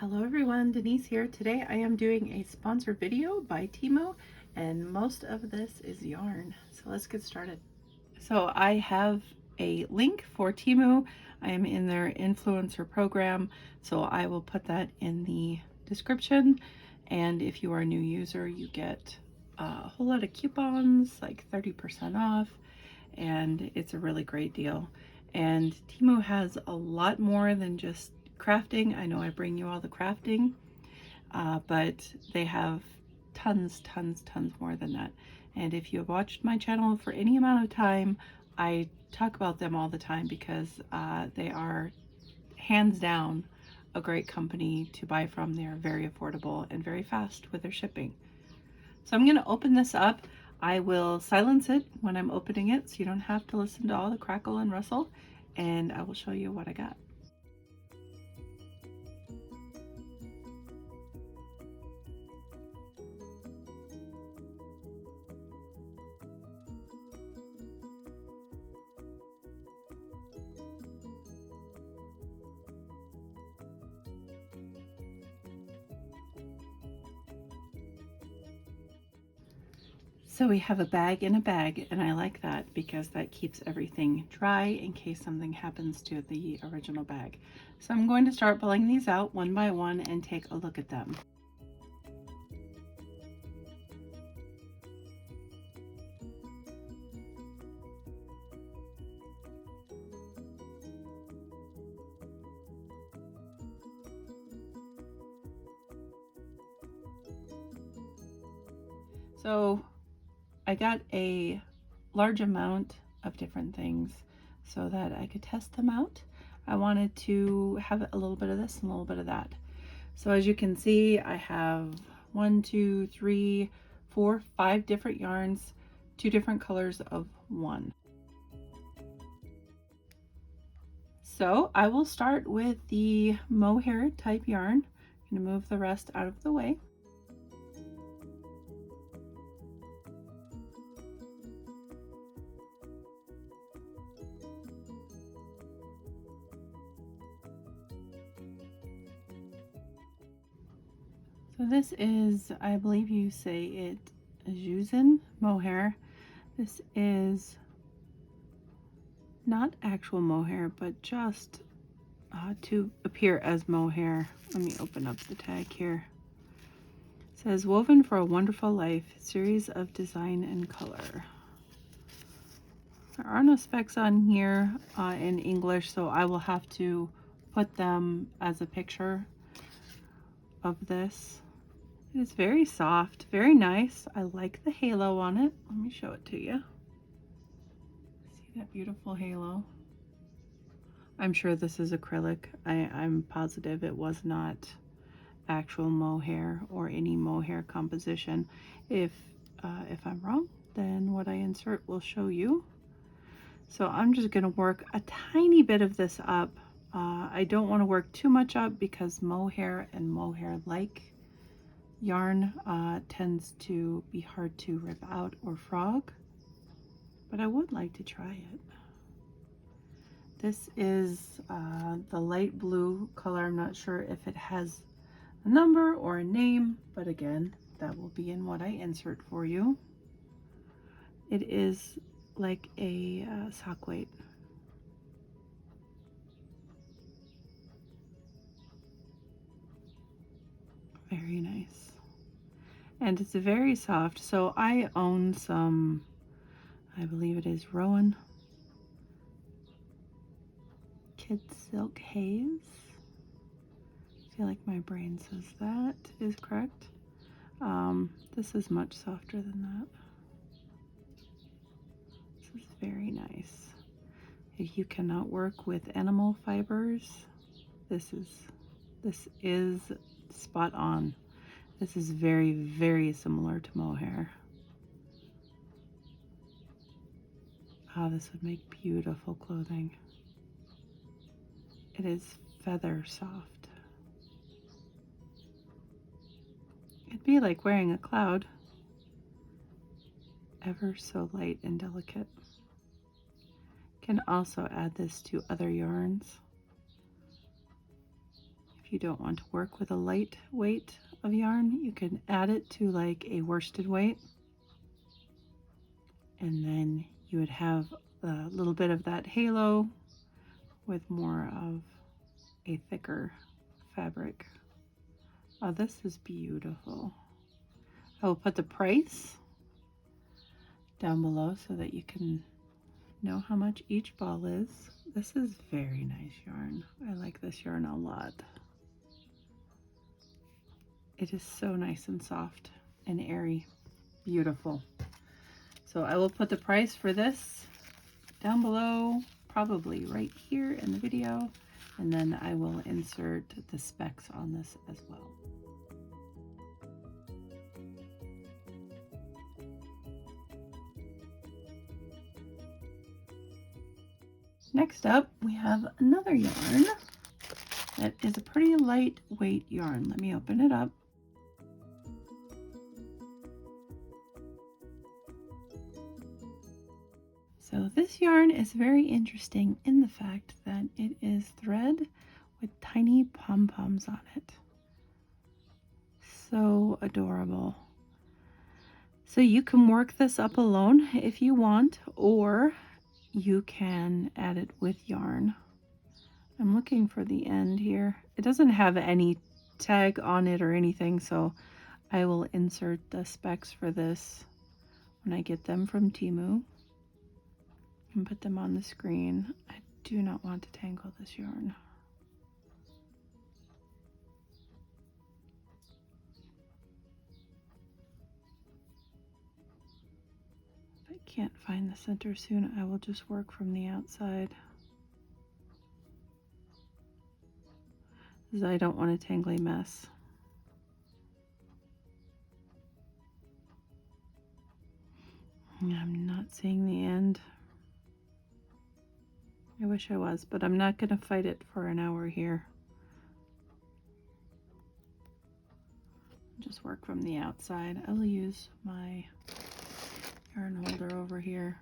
Hello everyone, Denise here. Today I am doing a sponsored video by TEMU and most of this is yarn. So let's get started. So I have a link for TEMU. I am in their influencer program, so I will put that in the description. And if you are a new user, you get a whole lot of coupons, like 30% off, and it's a really great deal. And TEMU has a lot more than just crafting. I know I bring you all the crafting, but they have tons more than that. And if you have watched my channel for any amount of time, I talk about them all the time because they are hands down a great company to buy from. They are very affordable and very fast with their shipping. So I'm going to open this up. I will silence it when I'm opening it so you don't have to listen to all the crackle and rustle, and I will show you what I got. So we have a bag in a bag, and I like that because that keeps everything dry in case something happens to the original bag. So I'm going to start pulling these out one by one and take a look at them. So I got a large amount of different things so that I could test them out. I wanted to have a little bit of this and a little bit of that. So as you can see, I have 1, 2, 3, 4, 5 different yarns, 2 different colors of one. So I will start with the mohair type yarn. I'm going to move the rest out of the way. So this is, I believe you say it, Juzen mohair. This is not actual mohair, but just to appear as mohair. Let me open up the tag here. It says, woven for a wonderful life, series of design and color. There are no specs on here in English, so I will have to put them as a picture of this. It is very soft, very nice. I like the halo on it. Let me show it to you. See that beautiful halo? I'm sure this is acrylic. I'm positive it was not actual mohair or any mohair composition. If I'm wrong, then what I insert will show you. So I'm just going to work a tiny bit of this up. I don't want to work too much up because mohair and mohair-like yarn tends to be hard to rip out or frog, but I would like to try it. This is the light blue color. I'm not sure if it has a number or a name, but again, that will be in what I insert for you. It is like a sock weight. Very nice. And it's very soft. So I own some, I believe it is Rowan Kid Silk Haze. I feel like my brain says that is correct. This is much softer than that. This is very nice. If you cannot work with animal fibers, this is spot on. This is very similar to mohair. Oh, this would make beautiful clothing. It is feather soft. It'd be like wearing a cloud. Ever so light and delicate. Can also add this to other yarns. if you don't want to work with a light weight of yarn, you can add it to like a worsted weight, and then you would have a little bit of that halo with more of a thicker fabric. Oh, this is beautiful. I will put the price down below so that you can know how much each ball is. This is very nice yarn. I like this yarn a lot. It is so nice and soft and airy. Beautiful. So I will put the price for this down below, probably right here in the video, and then I will insert the specs on this as well. Next up, we have another yarn that is a pretty lightweight yarn. Let me open it up. So this yarn is very interesting in the fact that it is thread with tiny pom-poms on it. So adorable. So you can work this up alone if you want, or you can add it with yarn. I'm looking for the end here. It doesn't have any tag on it or anything, so I will insert the specs for this when I get them from TEMU and put them on the screen. I do not want to tangle this yarn. If I can't find the center soon, I will just work from the outside, because I don't want a tangly mess. I'm not seeing the end. I wish I was, but I'm not going to fight it for an hour here. Just work from the outside. I will use my yarn holder over here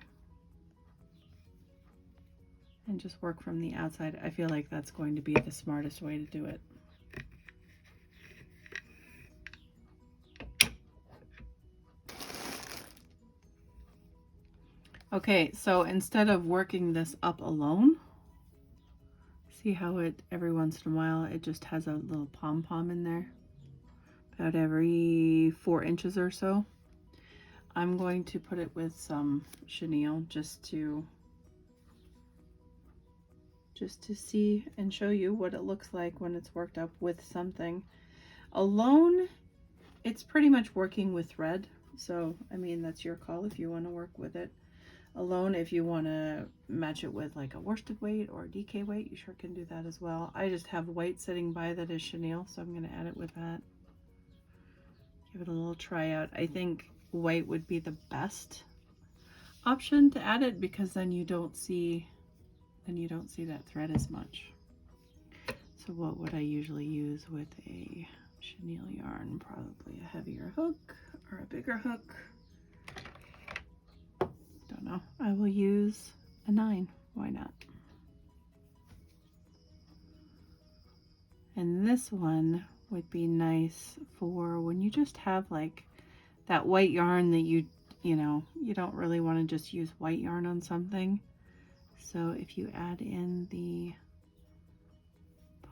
and just work from the outside. I feel like that's going to be the smartest way to do it. Okay, so instead of working this up alone, see how it, every once in a while, it just has a little pom-pom in there, about every 4 inches or so. I'm going to put it with some chenille just to see and show you what it looks like when it's worked up with something. Alone, it's pretty much working with thread, so I mean, that's your call if you want to work with it alone. If you want to match it with like a worsted weight or a DK weight, you sure can do that as well. I just have white sitting by that is chenille, so I'm going to add it with that. Give it a little try out. I think white would be the best option to add it, because then you don't see that thread as much. So what would I usually use with a chenille yarn? Probably a heavier hook or a bigger hook. Don't know. I will use a 9. Why not? And this one would be nice for when you just have like that white yarn that you know, you don't really want to just use white yarn on something. So if you add in the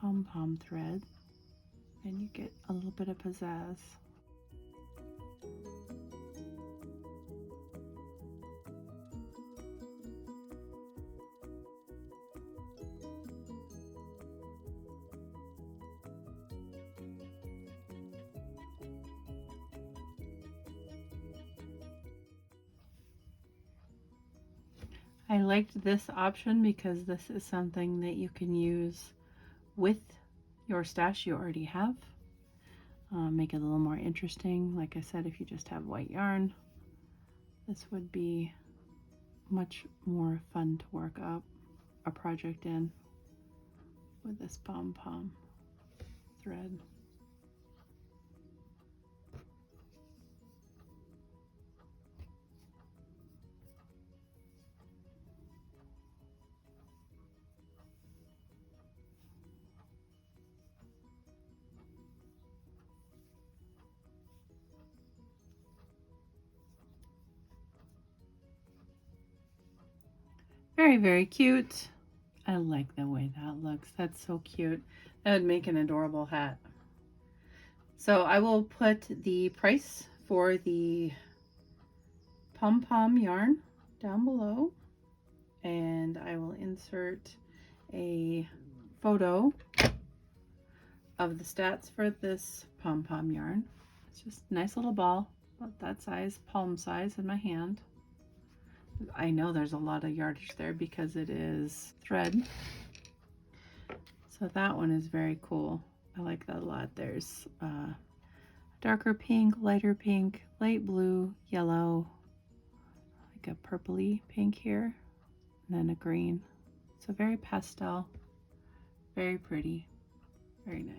pom-pom thread, then you get a little bit of pizzazz. I liked this option because this is something that you can use with your stash you already have. Make it a little more interesting. Like I said, if you just have white yarn, this would be much more fun to work up a project in with this pom-pom thread. Very, very cute. I like the way that looks. That's so cute. That would make an adorable hat. So I will put the price for the Pom-pom yarn down below, and I will insert a photo of the stats for this pom-pom yarn. It's just a nice little ball, about that size, palm size in my hand. I know there's a lot of yardage there because it is thread. So that one is very cool. I like that a lot. There's darker pink, lighter pink, light blue, yellow, like a purpley pink here, and then a green. So very pastel, very pretty, very nice.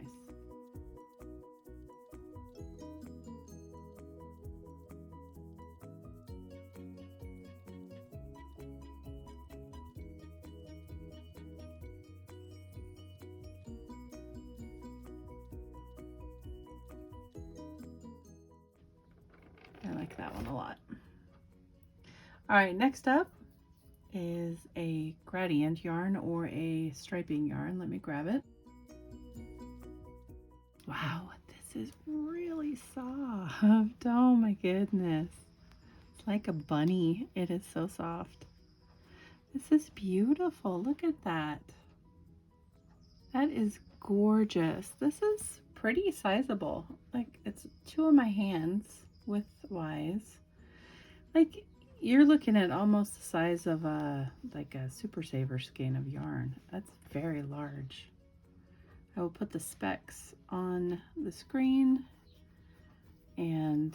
I like that one a lot. All right, next up is a gradient yarn or a striping yarn. Let me grab it. Wow, this is really soft. Oh my goodness. It's like a bunny. It is so soft. This is beautiful. Look at that. That is gorgeous. This is pretty sizable. Like, it's two of my hands width-wise. Like, you're looking at almost the size of like a Super Saver skein of yarn. That's very large. I will put the specs on the screen, and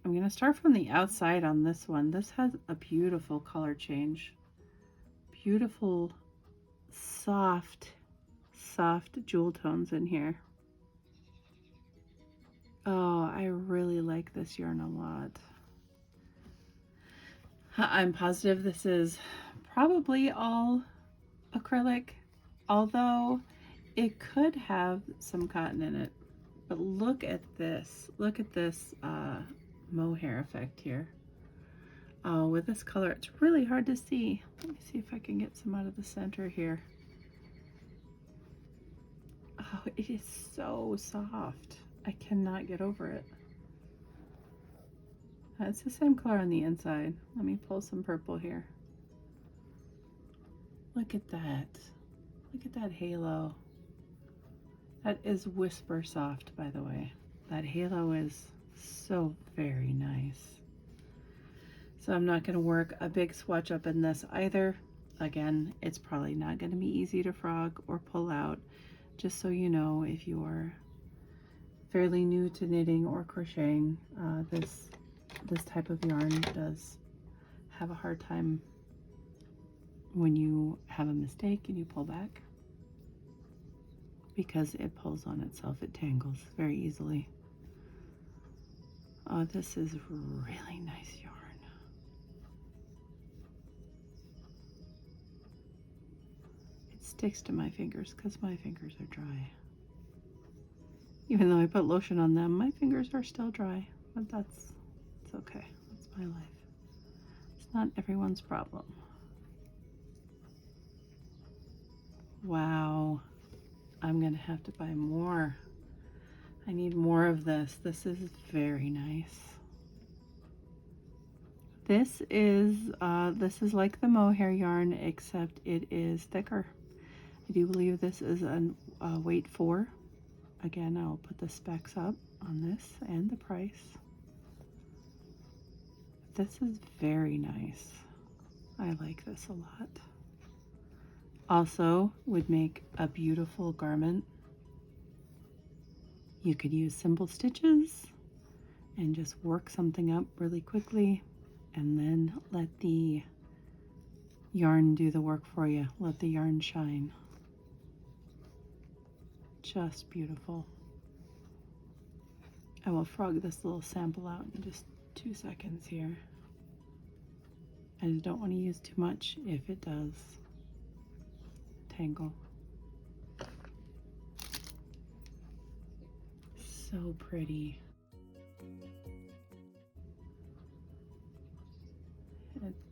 I'm going to start from the outside on this one. This has a beautiful color change. Beautiful, soft jewel tones in here. Oh, I really like this yarn a lot. I'm positive this is probably all acrylic, although it could have some cotton in it. But look at this. Look at this mohair effect here. Oh, with this color, it's really hard to see. Let me see if I can get some out of the center here. Oh, it is so soft. I cannot get over it. It's the same color on the inside. Let me pull some purple here. Look at that. Look at that halo. That is whisper soft, by the way. That halo is so very nice. So I'm not going to work a big swatch up in this either. Again, it's probably not going to be easy to frog or pull out. Just so you know, if you're fairly new to knitting or crocheting, this type of yarn does have a hard time when you have a mistake and you pull back, because it pulls on itself. It tangles very easily. Oh, this is really nice yarn. It sticks to my fingers because my fingers are dry. Even though I put lotion on them, my fingers are still dry, but it's okay. That's my life. It's not everyone's problem. Wow. I'm gonna have to buy more. I need more of this. This is very nice. This is like the mohair yarn, except it is thicker. I do believe this is a weight 4. Again, I'll put the specs up on this and the price. This is very nice. I like this a lot. Also would make a beautiful garment. You could use simple stitches and just work something up really quickly, and then let the yarn do the work for you. Let the yarn shine. Just beautiful. I will frog this little sample out in just 2 seconds here. I just don't want to use too much if it does tangle. So pretty.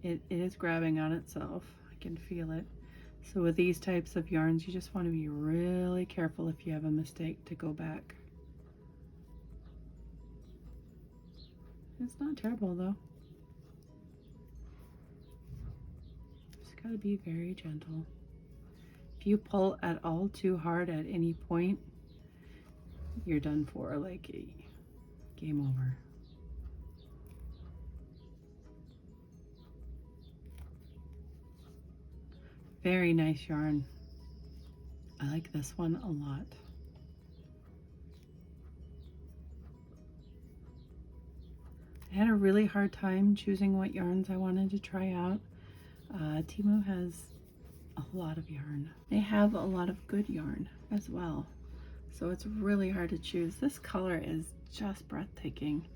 It is grabbing on itself. I can feel it. So with these types of yarns, you just want to be really careful if you have a mistake to go back. It's not terrible though. Just gotta be very gentle. If you pull at all too hard at any point, you're done for, like game over. Very nice yarn. I like this one a lot. I had a really hard time choosing what yarns I wanted to try out. TEMU has a lot of yarn. They have a lot of good yarn as well. So it's really hard to choose. This color is just breathtaking.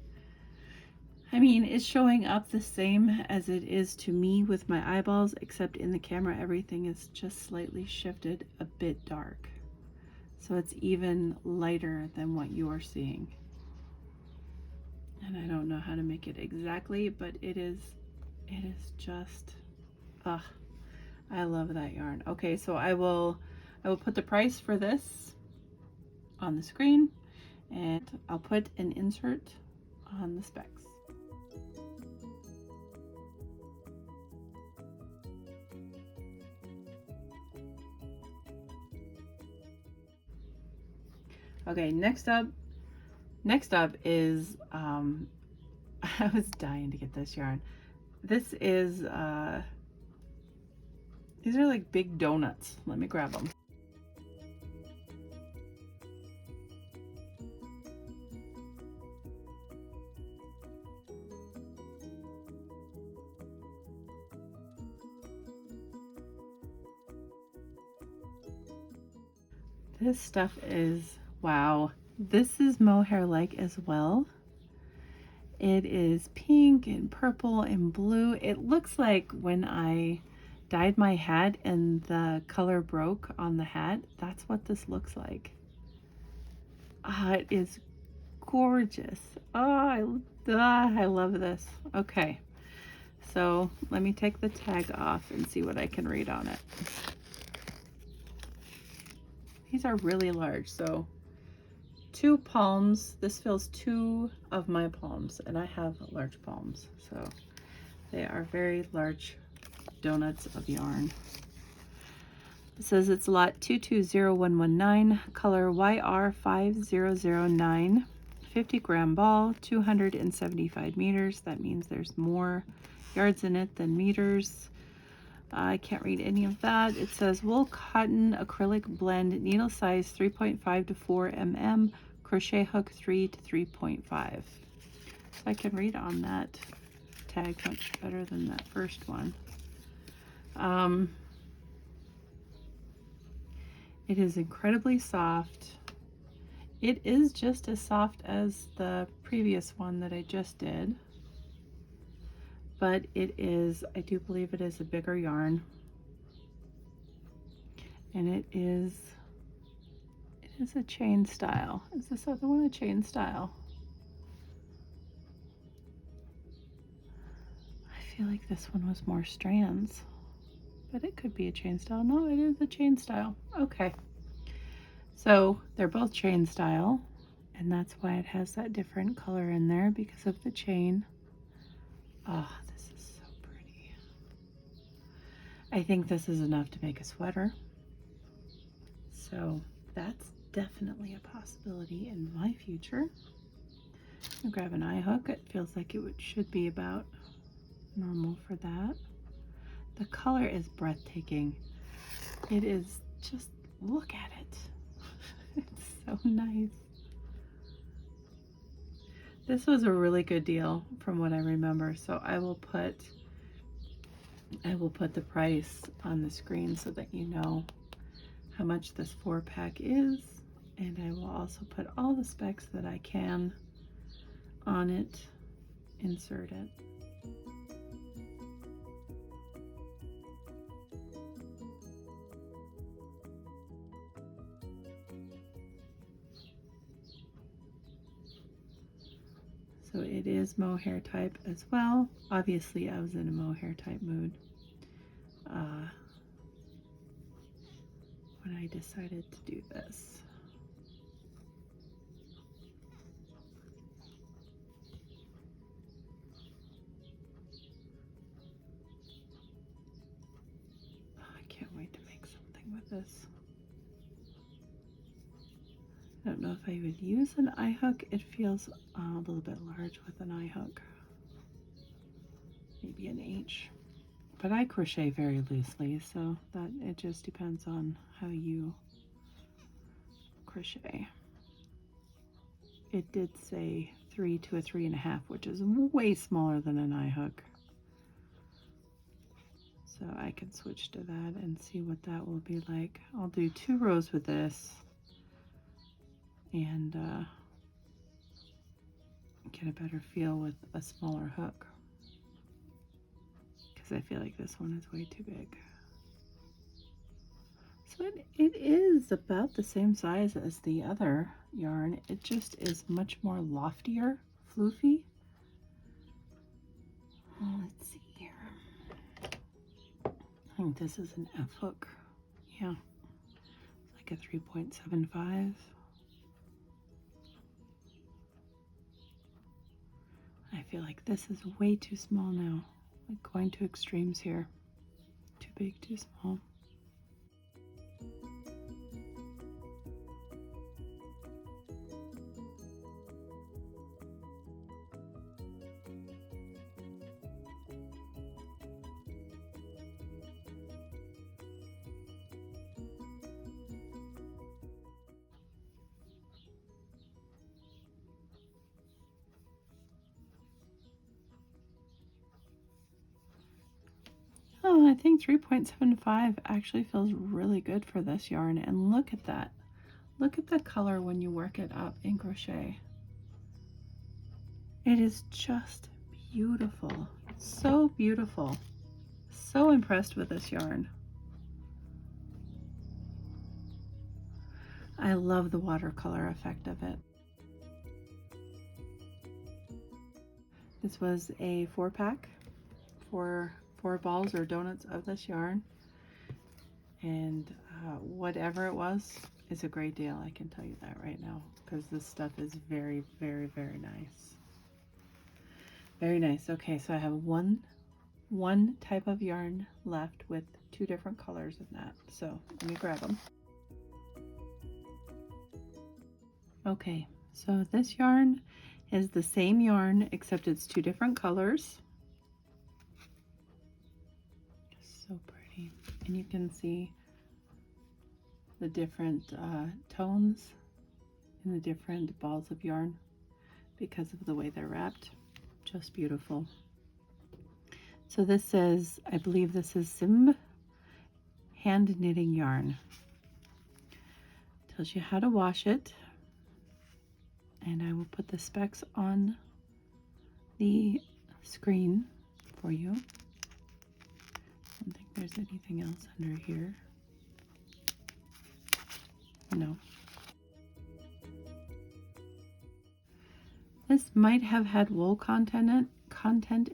I mean, it's showing up the same as it is to me with my eyeballs, except in the camera, everything is just slightly shifted a bit dark. So it's even lighter than what you are seeing. And I don't know how to make it exactly, but it is just, I love that yarn. Okay, so I will put the price for this on the screen, and I'll put an insert on the specs. Okay, next up is I was dying to get this yarn. This is these are like big donuts. Let me grab them. This stuff is, wow. This is mohair-like as well. It is pink and purple and blue. It looks like when I dyed my hat and the color broke on the hat, that's what this looks like. It is gorgeous. I love this. Okay, so let me take the tag off and see what I can read on it. These are really large, so 2 palms. This fills 2 of my palms, and I have large palms, so they are very large donuts of yarn. It says it's lot 220119, color YR5009, 50-gram ball, 275 meters. That means there's more yards in it than meters. I can't read any of that. It says wool cotton acrylic blend, needle size 3.5 to 4 mm, crochet hook 3 to 3.5. So I can read on that tag much better than that first one. It is incredibly soft. It is just as soft as the previous one that I just did, but it is, I do believe it is a bigger yarn, and it is a chain style. Is this other one a chain style? I feel like this one was more strands, but it could be a chain style. No, it is a chain style. Okay, so they're both chain style, and that's why it has that different color in there, because of the chain. Oh, this is so pretty. I think this is enough to make a sweater, so that's definitely a possibility in my future. I'll grab an eye hook. It feels like it should be about normal for that. The color is breathtaking. It is just, look at it. It's so nice. This was a really good deal from what I remember, so I will put the price on the screen so that you know how much this 4-pack is, and I will also put all the specs that I can on it, insert it. So it is mohair type as well. Obviously I was in a mohair type mood. decided to do this. I can't wait to make something with this. I don't know if I would use an eye hook. It feels a little bit large with an eye hook. Maybe an H. But I crochet very loosely, so that it just depends on how you crochet. It did say 3 to a 3.5, which is way smaller than an eye hook. So I can switch to that and see what that will be like. I'll do 2 rows with this and get a better feel with a smaller hook, because I feel like this one is way too big. So it is about the same size as the other yarn. It just is much more loftier, floofy. Let's see here. I think this is an F hook. Yeah, it's like a 3.75. I feel like this is way too small now. Like going to extremes here. Too big, too small. Oh, I think 3.75 actually feels really good for this yarn. And look at that. Look at the color when you work it up in crochet. It is just beautiful. So beautiful. So impressed with this yarn. I love the watercolor effect of it. This was a 4-pack for 4 balls or donuts of this yarn, and whatever it was is a great deal. I can tell you that right now, because this stuff is very, very, very nice. Very nice. Okay, so I have one type of yarn left with 2 different colors in that, so let me grab them. Okay, so this yarn is the same yarn except it's 2 different colors. So pretty. And you can see the different tones in the different balls of yarn because of the way they're wrapped. Just beautiful. So this says, I believe this is Simb hand knitting yarn. Tells you how to wash it. And I will put the specs on the screen for you. I don't think there's anything else under here. No. This might have had wool content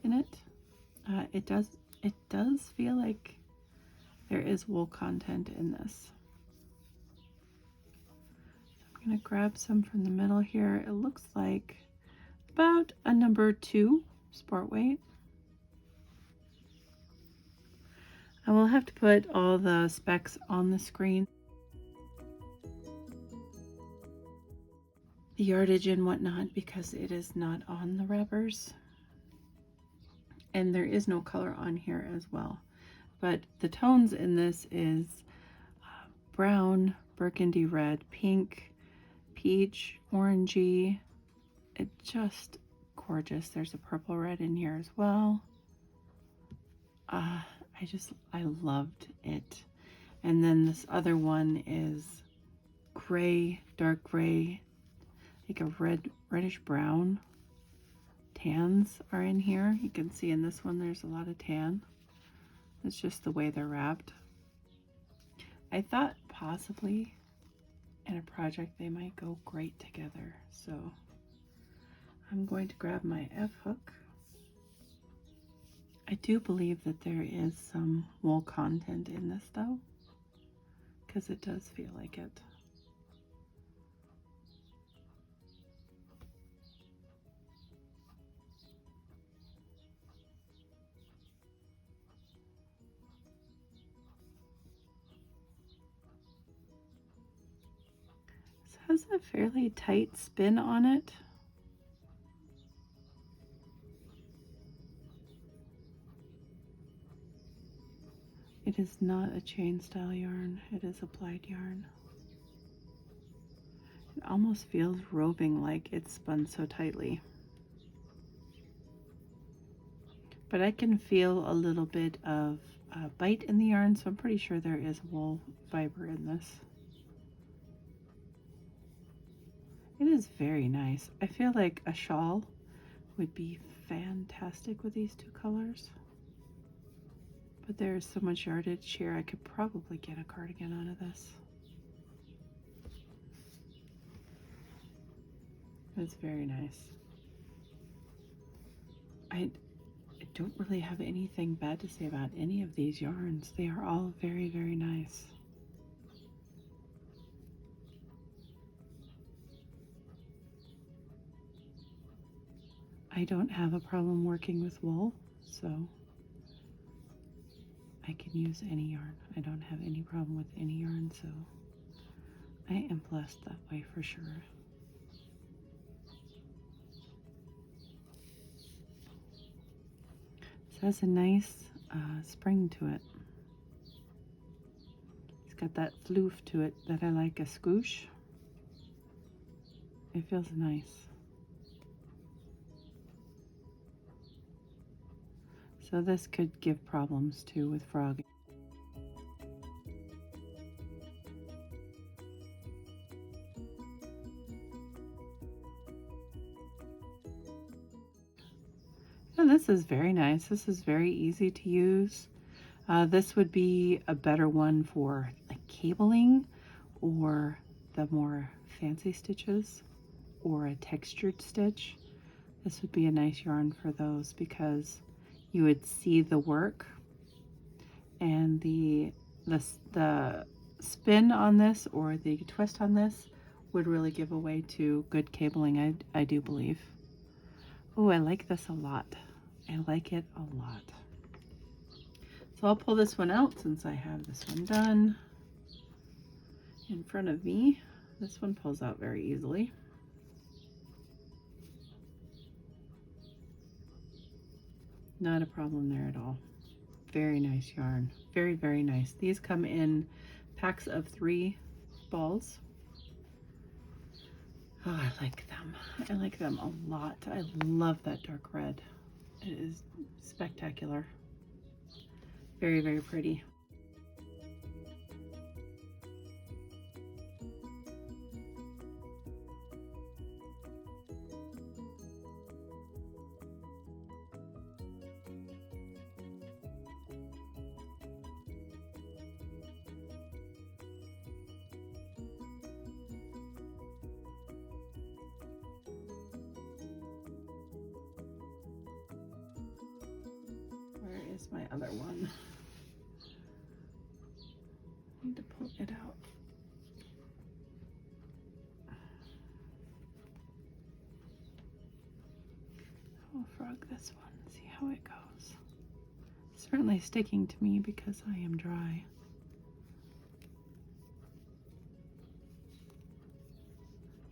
in it. It does feel like there is wool content in this. I'm going to grab some from the middle here. It looks like about a number 2 sport weight. I will have to put all the specs on the screen. The yardage and whatnot, because it is not on the wrappers. And there is no color on here as well. But the tones in this is brown, burgundy red, pink, peach, orangey. It's just gorgeous. There's a purple red in here as well. I loved it. And then this other one is gray, dark gray, like a reddish brown. Tans are in here. You can see in this one there's a lot of tan. It's just the way they're wrapped. I thought possibly in a project they might go great together. So I'm going to grab my F hook. I do believe that there is some wool content in this though, because it does feel like it. This has a fairly tight spin on it. It is not a chain style yarn, it is applied yarn. It almost feels roving, like it's spun so tightly. But I can feel a little bit of bite in the yarn, so I'm pretty sure there is wool fiber in this. It is very nice. I feel like a shawl would be fantastic with these two colors. But there's so much yardage here, I could probably get a cardigan out of this. It's very nice. I don't really have anything bad to say about any of these yarns. They are all very, very nice. I don't have a problem working with wool, so I can use any yarn. I don't have any problem with any yarn, so I am blessed that way for sure. This has a nice spring to it. It's got that floof to it that I like, a squoosh. It feels nice. So this could give problems too with frogging. And this is very nice. This is very easy to use. This would be a better one for like cabling or the more fancy stitches or a textured stitch. This would be a nice yarn for those because you would see the work, and the spin on this or the twist on this would really give away to good cabling, I do believe. Oh, I like this a lot. I like it a lot. So I'll pull this one out since I have this one done in front of me. This one pulls out very easily. Not a problem there at all. Very nice yarn. Very, very nice. These come in packs of 3 balls. Oh, I like them. I like them a lot. I love that dark red. It is spectacular. Very, very pretty. Where is my other one? I need to pull it out. I'll frog this one, see how it goes. Certainly sticking to me because I am dry.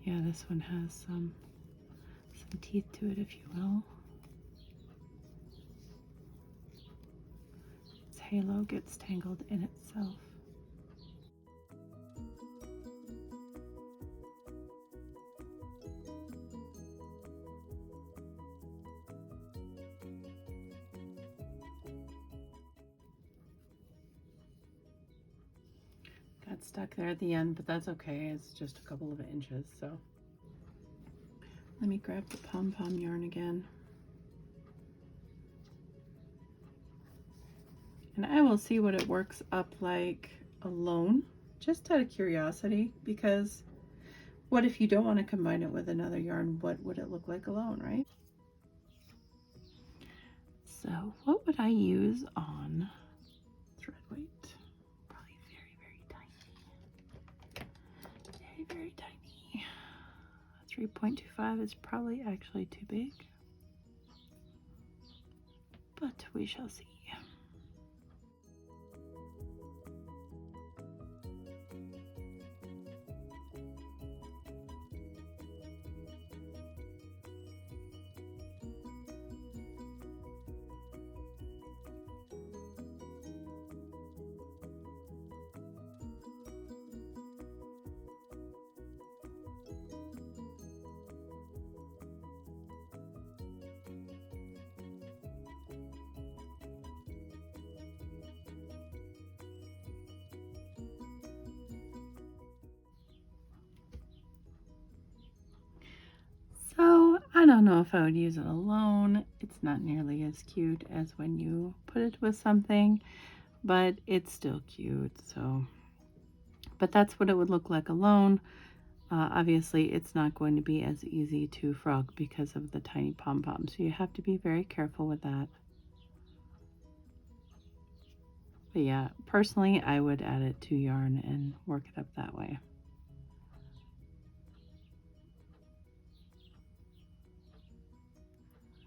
Yeah, this one has some teeth to it, if you will. Its halo gets tangled in itself. Got stuck there at the end, but that's okay. It's just a couple of inches, so. Let me grab the pom-pom yarn again. And I will see what it works up like alone, just out of curiosity, because what if you don't want to combine it with another yarn? What would it look like alone, right? So what would I use on thread weight? Probably very, very tiny. very tiny. 3.25 is probably actually too big, but we shall see. So I don't know if I would use it alone. It's not nearly as cute as when you put it with something, but it's still cute. So, but that's what it would look like alone. Obviously, it's not going to be as easy to frog because of the tiny pom-pom. So you have to be very careful with that. But yeah, personally, I would add it to yarn and work it up that way.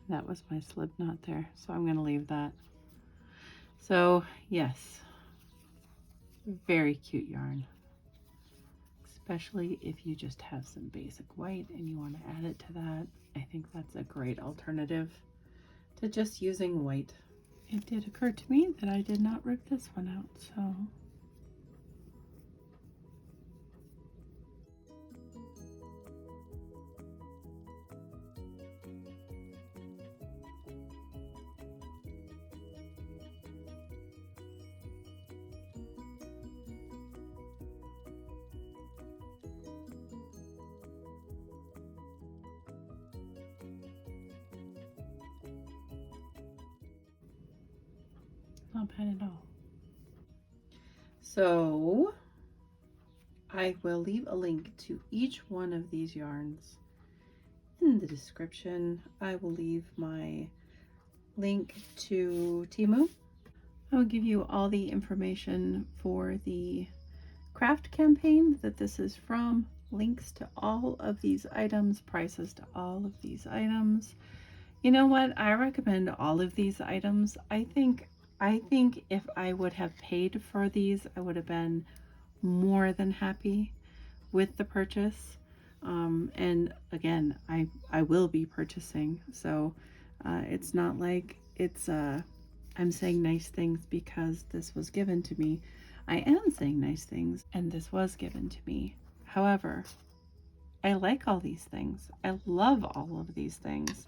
That was my slip knot there, so I'm going to leave that. So yes, very cute yarn, especially if you just have some basic white and you want to add it to that. I think that's a great alternative to just using white. It did occur to me that I did not rip this one out, so not bad at all. So I will leave a link to each one of these yarns in the description. I will leave my link to TEMU. I will give you all the information for the craft campaign that this is from, links to all of these items, prices to all of these items. You know what? I recommend all of these items. I think if I would have paid for these, I would have been more than happy with the purchase. And again, I will be purchasing, so it's not like it's I'm saying nice things because this was given to me. I am saying nice things and this was given to me. However, I like all these things. I love all of these things.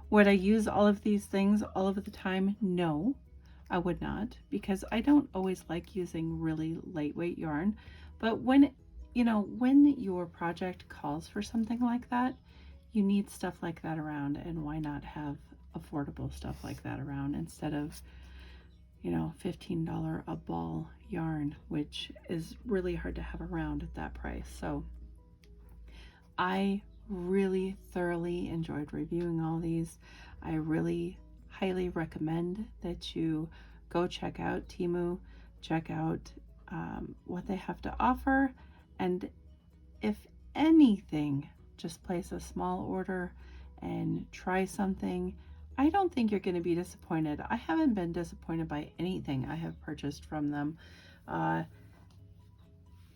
Would I use all of these things all of the time? No, I would not, because I don't always like using really lightweight yarn. But when, you know, when your project calls for something like that, you need stuff like that around, and why not have affordable stuff like that around instead of, you know, $15 a ball yarn, which is really hard to have around at that price. So I really thoroughly enjoyed reviewing all these. I really highly recommend that you go check out TEMU, check out what they have to offer, and if anything, just place a small order and try something. I don't think you're going to be disappointed. I haven't been disappointed by anything I have purchased from them. I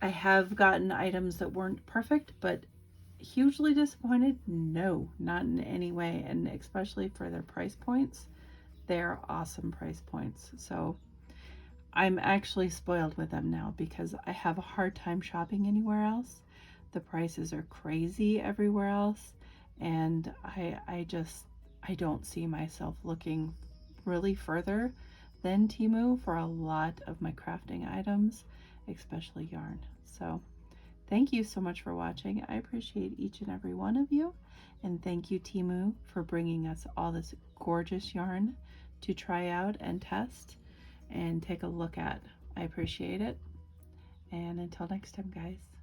have gotten items that weren't perfect, but hugely disappointed? No, not in any way. And especially for their price points, they're awesome price points. So I'm actually spoiled with them now because I have a hard time shopping anywhere else. The prices are crazy everywhere else, and I don't see myself looking really further than TEMU for a lot of my crafting items, especially yarn. So thank you so much for watching. I appreciate each and every one of you, and thank you TEMU for bringing us all this gorgeous yarn to try out and test and take a look at. I appreciate it, and until next time, guys.